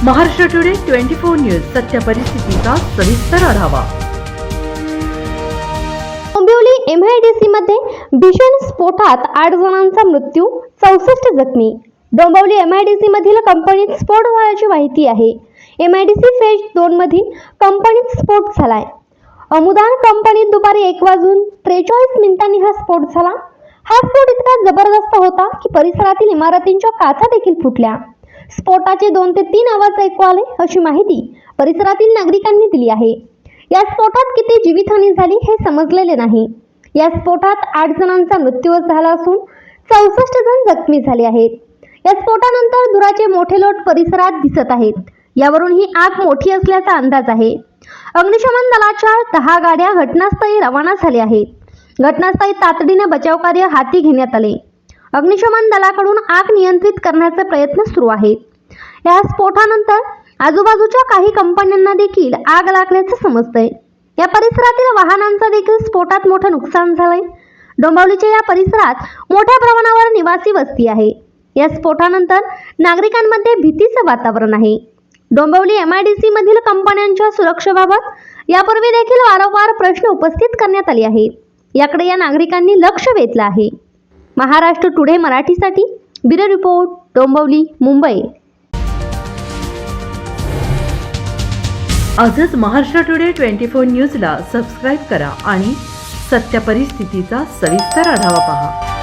Maharashtra today 24 news सत्य परिस्थितीचा सविस्तर आढावा। डोंबिवली MIDC मध्ये भीषण स्फोटात 8 जणांचा मृत्यू, 64 जखमी। डोंबिवली MIDC मधील कंपनीत स्फोट झाल्याची माहिती आहे। MIDC फेज 2 मधील कंपनीत स्फोट झालाय। अमुदान कंपनीत दुपारी 1:43 हा स्फोट झाला। हा स्फोट इतका जबरदस्त होता की परिसरातील इमारतींच्या काचा देखील फुटल्या। स्फोटाचे 2 ते 3 आवाज ऐकू आले अशी माहिती परिसरातील नागरिकांनी दिली आहे। या स्फोटात किती जीवितहानी झाली हे समजलेले नाही। या स्फोटात 8 जणांचा मृत्यू झाला असून 64 जण जखमी झाले आहेत। या स्फोटानंतर धुराचे मोठे लोट परिसरात दिसत आहेत। यावरून ही आग मोठी असल्याचा अंदाज आहे। अग्निशमन दलाच्या 10 गाड्या घटनास्थळी रवाना झाल्या आहेत। घटनास्थळी तातडीने बचाव कार्य हाती घेण्यात आले। अग्निशमन दलाकडून आग नियंत्रित करण्याचे प्रयत्न सुरू आहेत। या स्फोटानंतर आजूबाजूच्या काही कंपन्यांना देखील आग लागल्याचे समजतंय। या परिसरातील वाहनांचा देखील स्फोटात मोठे नुकसान झाले। डोंबिवलीच्या या परिसरात मोठ्या प्रमाणावर निवासी वस्ती आहे। या स्फोटानंतर नागरिकांमध्ये भीतीचे वातावरण आहे। डोंबिवली MIDC मधील कंपन्यांच्या सुरक्षेबाबत यापूर्वी देखील वारंवार प्रश्न उपस्थित करण्यात आले आहेत। याकडे या नागरिकांनी लक्ष वेधलं आहे। महाराष्ट्र टुडे मराठीसाठी ब्युरो रिपोर्ट, डोंबिवली, मुंबई। आजच महाराष्ट्र टुडे 24 न्यूजला सबस्क्राईब करा आणि सत्य परिस्थितीचा सविस्तर आढावा पहा।